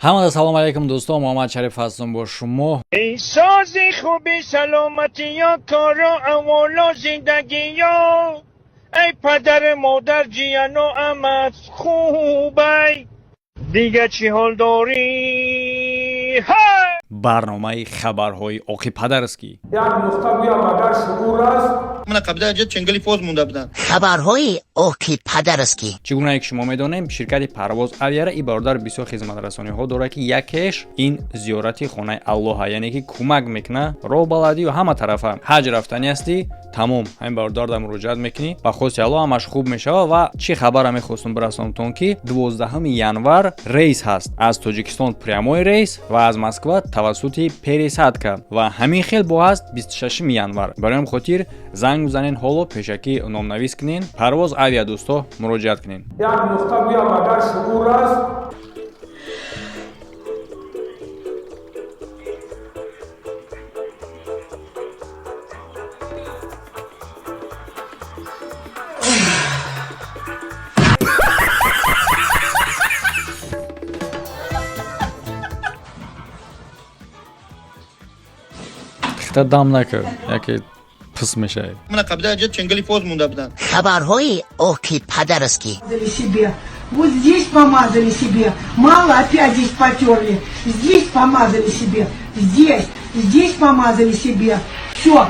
ҳамада салом алайкум дӯстон, муҳаммад шариф ҳастам бо шумо. эй сози хуби саломатиё коро авволо зиндагиё эй падари модар ҷияну амад хубай дига чӣ ҳол дорӣ барномаи хабарҳои оқи падарский. як нуқта гӯям агар шугур аст мана қабила ҷа ченгали поз монда буданд. хабарҳои оқи падарский. чӣ гуна ки шумо медонем, ширкати парвоз авиара и бародар бисёр хизматрасониҳо дорад ки якеш ин зиёрати хонаи Аллоҳа, яъне ки кӯмак мекуна роҳбаладию ҳама тарафа. ҳаҷ рафтани ҳастӣ, тамом ҳамин бародарда муроҷиат мекунӣ, ба хости Аллоҳ ҳамаш хуб мешава. ва чӣ хабара мехостум бирасонтон ки 12 январ рейс ҳаст аз Тоҷикистон, прямой рейс ва аз Москва тавассути пересадка ва ҳамин хел бо ҳаст 26 январ. барои ҳам хотир занг бизанен, ҳоло пешакӣ номнавис кунен, парвоз авиа дӯсто муроҷиат кунен. як нуқта гӯям агар шугур аст дам накард, яке пис мешавад. мана қабила ҷа ченгали поз монда буданд. хабарҳои оқи падарский. Себе. Вот здесь помазали себе. Мало, опять здесь потерли. Здесь помазали себе. Здесь помазали себе. Все.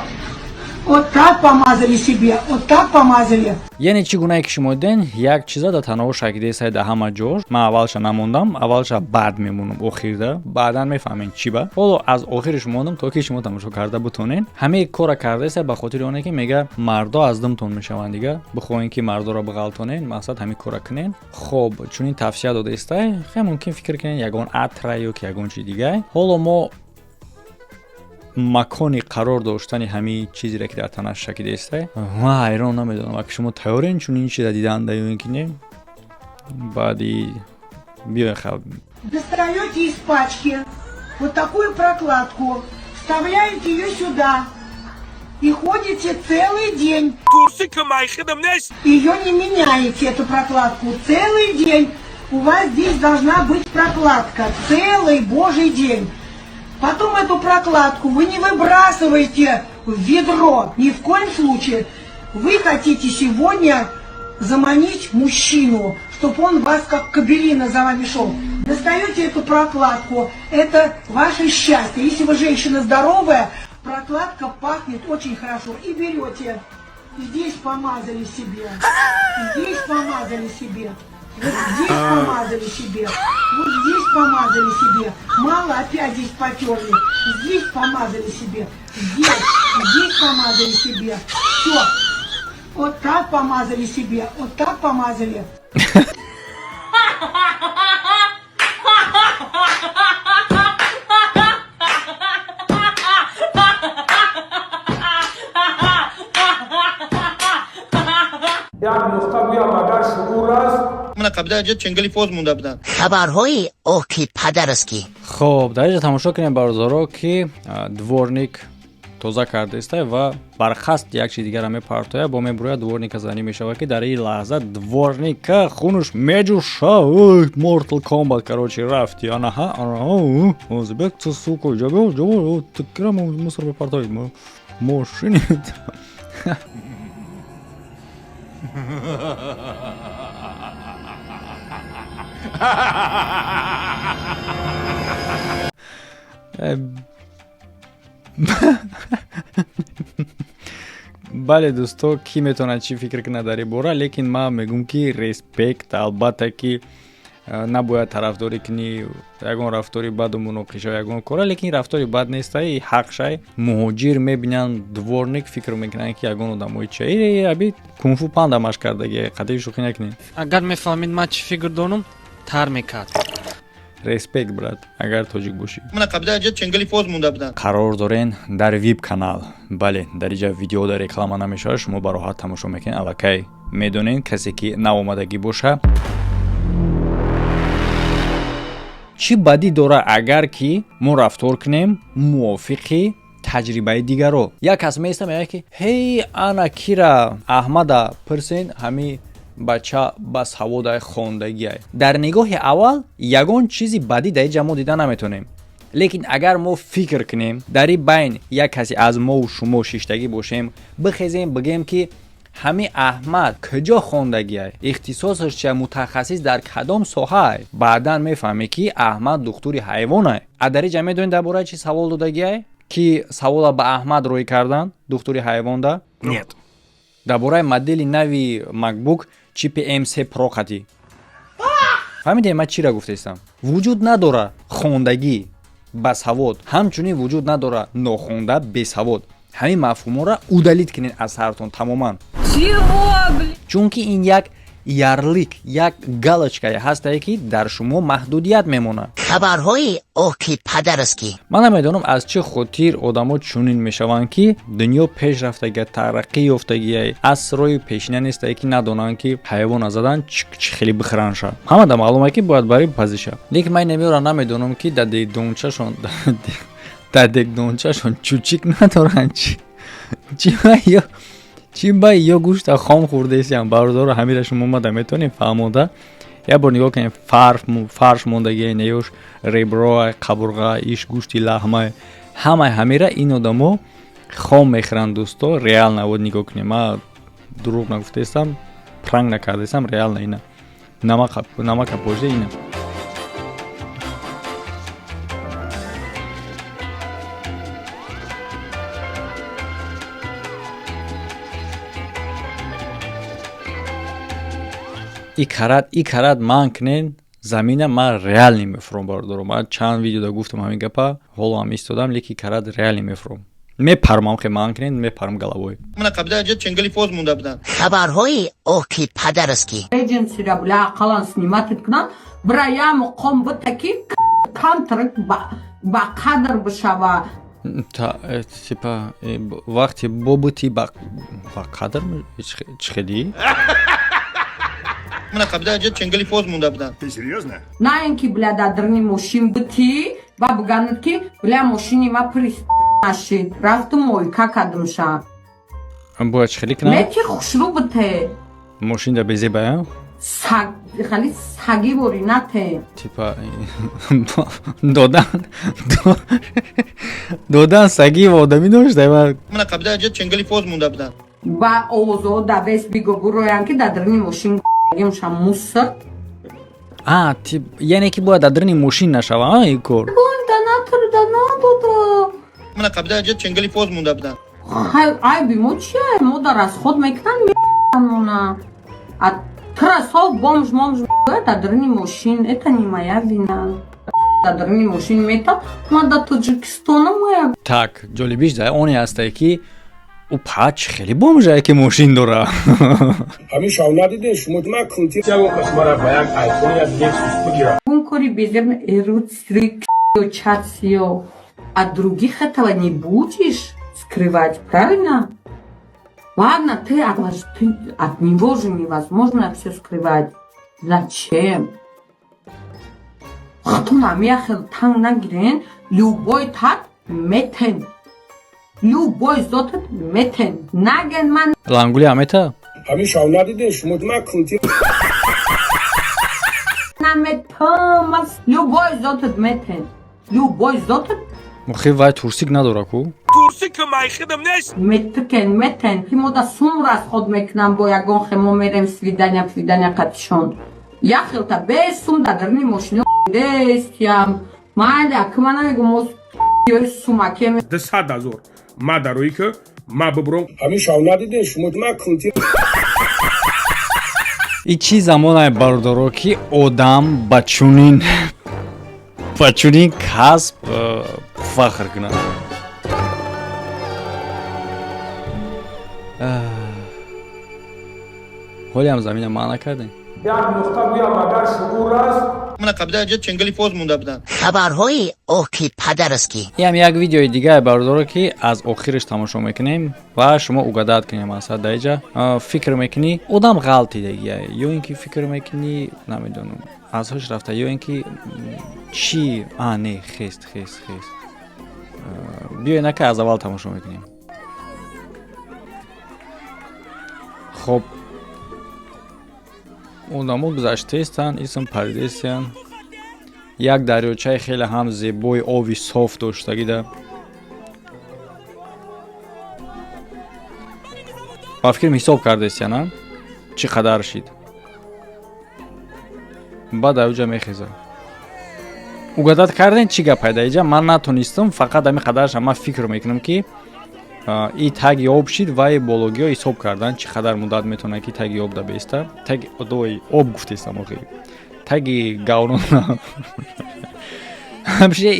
Вот так помазали себе. Вот так помазали. яъне чӣ гунае ки шумо диден, як чиза да танҳо шакидесай да ҳама ҷо. ман аввалша намондам, аввалша баъд мемонам, охирда баъдан мефаҳмем чӣ ба. ҳоло аз охириш мондам то ки шумо тамошо карда бутонен. ҳамаи кора кардесай ба хотири оне ки мега мардо аз димтон мешаванд дига. бихоҳем ки мардоро биғалтонен, мақсад ҳамин кора кунен. хоб чунин тавсия додестай, хеле мумкин фикр кунен ягон атра ё ки ягон чиз дигай. ҳоло мо макони қарор доштани ҳамин чизеро ки дар танаш шакидестай, ман ҳайрон намедонам. ака шумо тайёрен чунин чиза диданда ё ин ки не? баъди биёй хаб Достаете из пачки вот такую прокладку. Вставляете ее сюда. И ходите целый день. Ее не меняете, эту прокладку. Целый день. У вас здесь должна быть прокладка. Целый божий день. Потом эту прокладку вы не выбрасываете в ведро. Ни в коем случае. Вы хотите сегодня заманить мужчину, чтобы он вас как кабелина за вами шел. Достаете эту прокладку. Это ваше счастье. Если вы женщина здоровая, прокладка пахнет очень хорошо. И берете. Здесь помазали себе. Здесь помазали себе. Вот здесь помазали себе. Вот здесь помазали себе. Мало, опять здесь потерли. Здесь помазали себе. Здесь помазали себе. Все. Вот так помазали себе. Вот так помазали. як нуқта гӯям агар шугур аст мана қабила ҷа ченгали поз монда буданд. хабарҳои оқи падарский. хоб дар инҷа тамошо кунем барозоро ки дворник тоза кардестай ва бархаст як чиз дигара мепартояд, бо мебурояд дворника занӣ мешавад ки дар ин лаҳза дворника хунуш меҷуша. Mortal Kombat короче рафти анаҳа озбек цу суко ҷабо тикра мусор мепартояд мошини бале дӯсто, кӣ метавонад чӣ фикр кунад дар ин бора, лекин ман мегӯм ки респект, албатта ки набояд тарафдорӣ кунӣ ягон рафтори баду муноқиша ягон кора, лекин рафтори бад нестай, ҳақшай. муҳоҷир мебинанд дворник, фикр мекунанд ки ягон одамои чаире аби кунфу пандамаш кардаги қадри шӯхӣ накунед. агар мефаҳмид ман чӣ фикр дорам, тар мекард. респект брат, агар тоҷик бошӣ. мана қабила ҷа ченгали поз монда буданд. қарор дорен дар веб канал. бале дар инҷа видеода реклама намешавад, шумо ба роҳат тамошо мекунед. аллакай медонен касе ки навомадагӣ боша чӣ бадӣ дора агар ки мо рафтор кунем мувофиқи таҷрибаи дигаро. як кас меиста мегӯяд ки ҳей ана кира аҳмада пирсен ҳамин бача ба саводаи хондагиае. Дар нигоҳи аввал ягон чизи бадӣ дар ҷа мо дида наметонем. лекин агар мо фикр кунем дар ин байн як касе аз мову шумо шиштагӣ бошем, бихезем бигем ки ҳамин Аҳмад куҷо хондагиае, ихтисосаш чия, мутахассис дар кадом соҳае. Баъдан мефаҳме ки Аҳмад духтури ҳайвонае. аз дар ин ҷа медонед дар бораи чӣ савол додагиае, ки савола ба Аҳмад рӯй кардан духтури ҳайвонда? Нет. дар бораи модели нави MacBook чипи M3 Pro хати. фаҳмидем ман чиро гуфтаистам? вуҷуд надора хондагӣ ба савод, ҳамчунин вуҷуд надора нохонда бесавод. ҳамин мафҳуморо удалид кунед аз сартон тамоман. чунки ин як ярлик, як галочкае ҳастае ки дар шумо маҳдудият мемонад. خبرهای اوکی پدرسکی. ман намедонам аз чӣ хотир одамо чунин мешаванд ки дунё пешрафтагия, тараққӣ ёфтагия асрои пешина нестае ки надонанд ки ҳайвона задан чӣ хеле бихӯранд шавад. ҳамада маълуме ки бояд бари пазиша. лекин ман намеёра намедонам ки дар дегдончашон чучик надоранд чӣ ба ё гӯшта хом хӯрдаистям бардора ҳамира шумо мада метонем фаҳмода. як бор нигоҳ кунем фарш мондагия неёш ребро қабурға иш гӯшти лаҳма ҳамаи ҳамира ин одамо хом мехӯранд дӯсто. реал навод нигоҳ кунем, ман дурӯғ нагуфтаистам, пранк накардаистам, реална ина намака пожда ина. и карат ман кунен замина ман реални мефуром бардорам. ман чанд видеода гуфтам ҳамин гапа, ҳоло ҳам истодам, леки карат реални мефуром. мепармам хе ман кунен, мепарм галавой. من قبل اجت چنگلی فوز مونده بودن. خبرهای اوکی پدرسکی. Эйдженси ра бля қалан сниматит кунам, бра я муқом битаки контракт ба қадр бишава. типа вақти бобути ба қадр чхеди? من قبل اجت چنگلی فوز مونده بودن. На инки бля да дрни мошин бити, ба буганат ки бля мошини ма присташид. Рафту мой какадымша. бояд чхели кунам? Мети хушру бите. мошин да безебая? Саг хали саги бори нате. типа додан саги ва одамӣ дошта. من قبل اجت چنگلی فوز مونده بودن. Ба овозо да вес биго буроян ки да дрни мошин гемша мусор. тип яъне ки бояд адрини мошин нашава ин кор. Да натурда надода. من قبل اجت چنگلی فوز مونده بودن. ай бимо чие мо да расход мекунам мона. А трасов бомж да дрни мошин это не моя вина. Да дрни мошин мета ма да Тоҷикистона моя. так ҷолибиш да он ҳастае ки ӯ пач хеле бомжае ки мошин дора. همین شاو ندیده شما تو من کنتی جواب قسمه را با یک آیفون یا لکسوس بگیرم. Он кори безерно эротстриксио. А других этого не будешь скрывать, правильно? Ладно, ты от него же невозможно все скрывать. Зачем? Кто намяхал танк нагирен, любой так метен. Любой зотет метен. Наген ман. лангули амета? همین شاو ندیده شما تو من کنتی Наметамас. Любой зотет метен. Любой зотет хе вай турсик надора ку? کورسی که مای خدم نیست метен. Ки мо да сум расход мекунам бо ягон хемо мерем свидания қатишон. Я хелта без сум да дрни мошини дестям. майли акмана мегу мо сумакем. ده 100,000 ما در روی که ما ببرم همین شاو ندیده شما تو من کنتی и чӣ замонае бардоро ки одам ба чунин касб фахр кунад. ҳолиам замина маъна кардем. یک نقطه بیا مگر شعور است من قبل اجت چنگلی فوز مونده بودن. خبرهای اوکی پدرسکی. ям як видеои дигаре бардоро ки аз охириш тамошо мекунем ва шумо угадат кунем аз даиҷа фикр мекунӣ одам ғалтидагия ё ин ки фикр мекунӣ намедонам аз ҳош рафта ё ин ки чӣ не хест биёй нака аз аввал тамошо мекунем. хоб одамо гузаштаистан исм паридесиян як дарёчаи хеле ҳам зебои оби соф доштагида ба фикрам ҳисоб кардесияна чӣ қадар шид баъд авҷа мехезад угадат карден чӣ гап пайда иҷа ман натонистам фақат ами қадарша ман фикр мекунам ки и таги об шид вай бологиҳо ҳисоб кардан чӣ қадар муддат метавонад ки таги об да беста таги одои об гуфтестам охи таги гаврон ҳамшия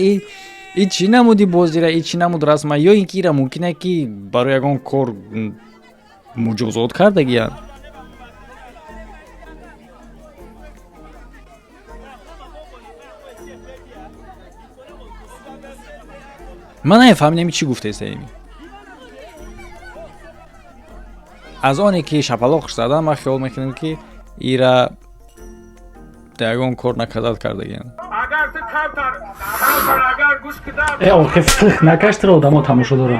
и чӣ намуди бозира и чӣ намуд расма ё ин ки ира мумкина ки барои ягон кор муҷозот кардагиянд ман нафаҳмидам чӣ гуфтестаеми аз оне ки шапалоқш задан ман хиёл мекунам ки ира ягон кор накадат кардагиянд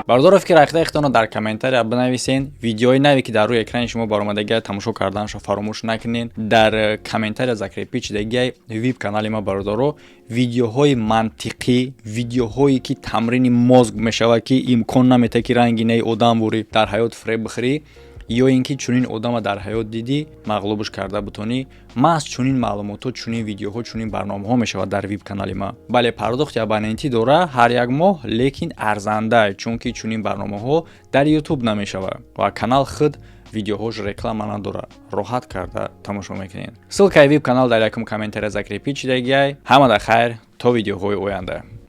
бардора фикр ахтаихтона дар комментария бинависен видеои наве ки дар рӯи экрани шумо баромадагия тамошо карданашо фаромӯш накунен дар комментария закрепичидагия веб канали ма бардоро видеоҳои мантиқӣ видеоҳое ки тамрини мозг мешавад ки имкон наметавад ки ранги наи одам бурӣ дар ҳаёт фреб бихӯрӣ ё ин ки чунин одама дар ҳаёт дидӣ мағлубш карда бутонӣ маҳз чунин маълумото чунин видеоҳо чунин барномаҳо мешавад дар веб канали ма бале пардохти абонентӣ дора ҳар як моҳ лекин арзанда чунки чунин барномаҳо дар ютуб намешавад ва канал худ видеоҳош реклама надора роҳат карда тамошо мекунед ссилкаи веб канал дар якум комментария закрепичидагиай ҳамада хайр то видеоҳои оянда.